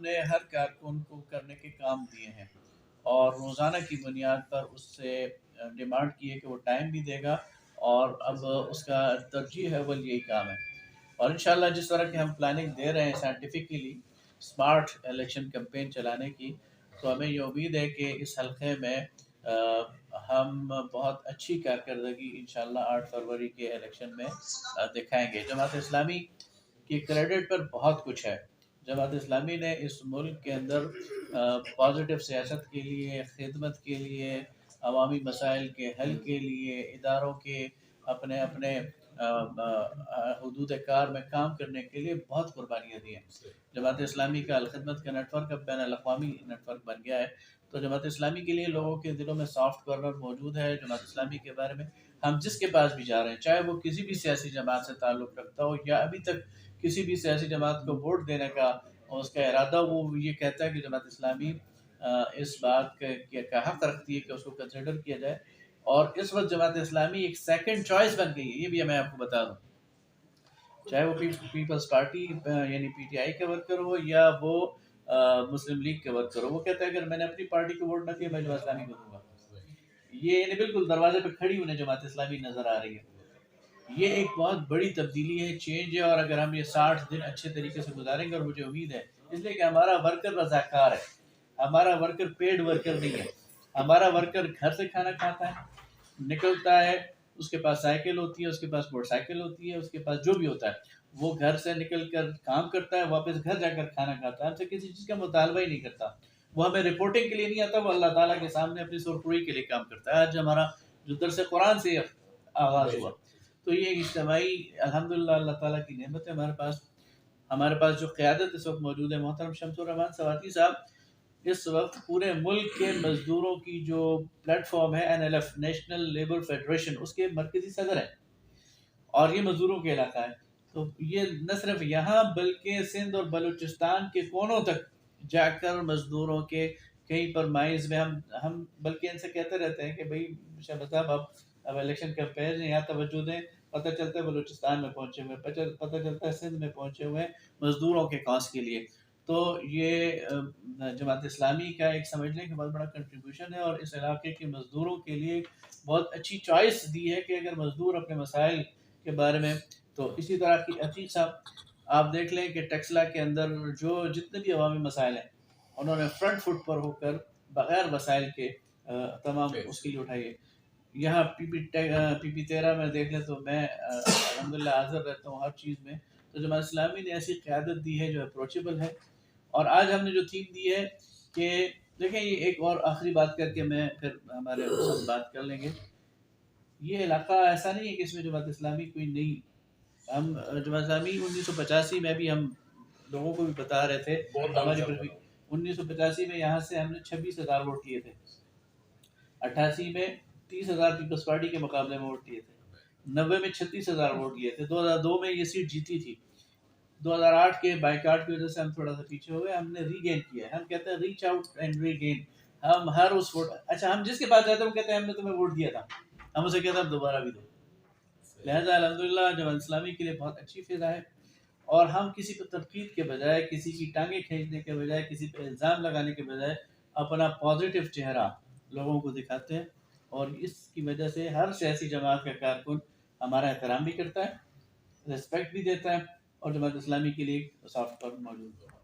نے ہر کارکن کو کرنے کے کام دیے ہیں اور روزانہ کی بنیاد پر اس سے ڈیمانڈ کی ہے کہ وہ ٹائم بھی دے گا، اور اب اس کا ترجیح اول یہی کام ہے۔ اور انشاءاللہ جس طرح کی ہم پلاننگ دے رہے ہیں سائنٹیفکلی اسمارٹ الیکشن کمپین چلانے کی، تو ہمیں یہ امید ہے کہ اس حلقے میں ہم بہت اچھی کارکردگی انشاءاللہ 8 فروری کے الیکشن میں دکھائیں گے۔ جماعت اسلامی کی کریڈٹ پر بہت کچھ ہے۔ جماعت اسلامی نے اس ملک کے اندر پازیٹیو سیاست کے لیے، خدمت کے لیے، عوامی مسائل کے حل کے لیے، اداروں کے اپنے اپنے حدود کار میں کام کرنے کے لیے بہت قربانیاں دی ہیں۔ جماعت اسلامی کا الخدمت کا نیٹ ورک اب بین الاقوامی نیٹ ورک بن گیا ہے، تو جماعت اسلامی کے لیے لوگوں کے دلوں میں سافٹ کارنر موجود ہے۔ جماعت اسلامی کے بارے میں ہم جس کے پاس بھی جا رہے ہیں، چاہے وہ کسی بھی سیاسی جماعت سے تعلق رکھتا ہو یا ابھی تک کسی بھی سیاسی جماعت کو ووٹ دینے کا اس کا ارادہ، وہ یہ کہتا ہے کہ جماعت اسلامی اس بات کا حق رکھتی ہے کہ اس کو کنسیڈر کیا جائے، اور اس وقت جماعت اسلامی ایک سیکنڈ چوائس بن گئی ہے۔ یہ بھی میں آپ کو بتا دوں، چاہے وہ پیپلز پارٹی یعنی پی ٹی آئی کا ورکر ہو یا وہ مسلم لیگ کے ورکر ہو، وہ کہتا ہے اگر میں نے اپنی پارٹی کو ووٹ نہ دیا میں جماعت اسلامی کو دوں گا۔ یہ یعنی بالکل دروازے پہ کھڑی انہیں جماعت اسلامی نظر آ رہی ہے۔ یہ ایک بہت بڑی تبدیلی ہے، چینج ہے، اور اگر ہم یہ 60 دن اچھے طریقے سے گزاریں گے، اور مجھے امید ہے اس لیے کہ ہمارا ورکر رضاکار ہے، ہمارا ورکر پیڈ ورکر نہیں ہے، ہمارا ورکر گھر سے کھانا کھاتا ہے، نکلتا ہے، اس کے پاس سائیکل ہوتی ہے، اس کے پاس موٹر سائیکل ہوتی ہے، اس کے پاس جو بھی ہوتا ہے وہ گھر سے نکل کر کام کرتا ہے، واپس گھر جا کر کھانا کھاتا ہے، ہم سے کسی چیز کا مطالبہ ہی نہیں کرتا، وہ ہمیں رپورٹنگ کے لیے نہیں آتا، وہ اللہ تعالیٰ کے سامنے اپنی سرخروئی کے لیے کام کرتا ہے۔ آج ہمارا جو درس قرآن سے آغاز ہوا، تو یہ اجتماعی الحمدللہ اللہ تعالیٰ کی نعمت ہے ہمارے پاس جو قیادت اس وقت موجود ہے، محترم شمس الرحمان سواتی صاحب اس وقت پورے ملک کے مزدوروں کی جو پلیٹ فارم ہے NLF نیشنل لیبر فیڈریشن، اس کے مرکزی صدر ہیں، اور یہ مزدوروں کے علاقہ ہے۔ تو یہ نہ صرف یہاں بلکہ سندھ اور بلوچستان کے کونوں تک جا کر مزدوروں کے کہیں پر مائنز میں ہم بلکہ ان سے کہتے رہتے ہیں کہ بھائی شہباز صاحب اب الیکشن کمپین ہے، یہاں توجہ دیں، پتہ چلتا ہے بلوچستان میں پہنچے ہوئے، پتہ چلتا ہے سندھ میں پہنچے ہوئے مزدوروں کے کاز کے لیے۔ تو یہ جماعت اسلامی کا ایک سمجھ لیں کہ بہت بڑا کنٹریبیوشن ہے، اور اس علاقے کے مزدوروں کے لیے بہت اچھی چوائس دی ہے کہ اگر مزدور اپنے مسائل کے بارے میں، تو اسی طرح کی عتیق صاحب آپ دیکھ لیں کہ ٹیکسلا کے اندر جو جتنے بھی عوامی مسائل ہیں انہوں نے فرنٹ فٹ پر ہو کر بغیر وسائل کے تمام اس کے لیے اٹھائیے۔ یہاں پی پی 13 میں دیکھ لیں تو میں الحمدللہ حاضر رہتا ہوں ہر چیز میں۔ تو جماعت اسلامی نے ایسی قیادت دی ہے جو اپروچیبل ہے، اور آج ہم نے جو تھیم دی ہے کہ دیکھیں، یہ ایک اور آخری بات کر کے میں پھر ہمارے ساتھ بات کر لیں گے۔ یہ علاقہ ایسا نہیں ہے کہ اس میں جماعت اسلامی کوئی نہیں، ہم جماعت اسلامی 1985 میں بھی ہم لوگوں کو بھی بتا رہے تھے، ہماری 1985 میں یہاں سے ہم نے 26,000 ووٹ لیے تھے، 88 میں 30,000 پیپلز پارٹی کے مقابلے میں ووٹ لیے تھے، 90 میں 36,000 ووٹ لیے تھے، 2002 میں یہ سیٹ جیتی تھی، 2008 کے بائیکاٹ کی وجہ سے ہم تھوڑا سا پیچھے ہوئے، ہم نے ری گین کیا ہے، ہم کہتے ہیں reach out and regain. ہم ہر اس ووٹ، اچھا ہم جس کے پاس جاتے ہیں وہ کہتے ہیں ہم نے تمہیں ووٹ دیا تھا، ہم اسے کہتے ہیں دوبارہ بھی دو۔ لہٰذا الحمدللہ جماعت اسلامی کے لیے بہت اچھی فضا ہے، اور ہم کسی پہ تنقید کے بجائے، کسی کی ٹانگیں کھینچنے کے بجائے، کسی پہ الزام لگانے کے بجائے اپنا پازیٹیو چہرہ لوگوں کو دکھاتے ہیں، اور اس کی وجہ سے ہر سیاسی جماعت کا کارکن ہمارا احترام بھی کرتا ہے، ریسپیکٹ بھی دیتا ہے، اور جماعت اسلامی کے لیے سافٹ کارنر موجود ہے۔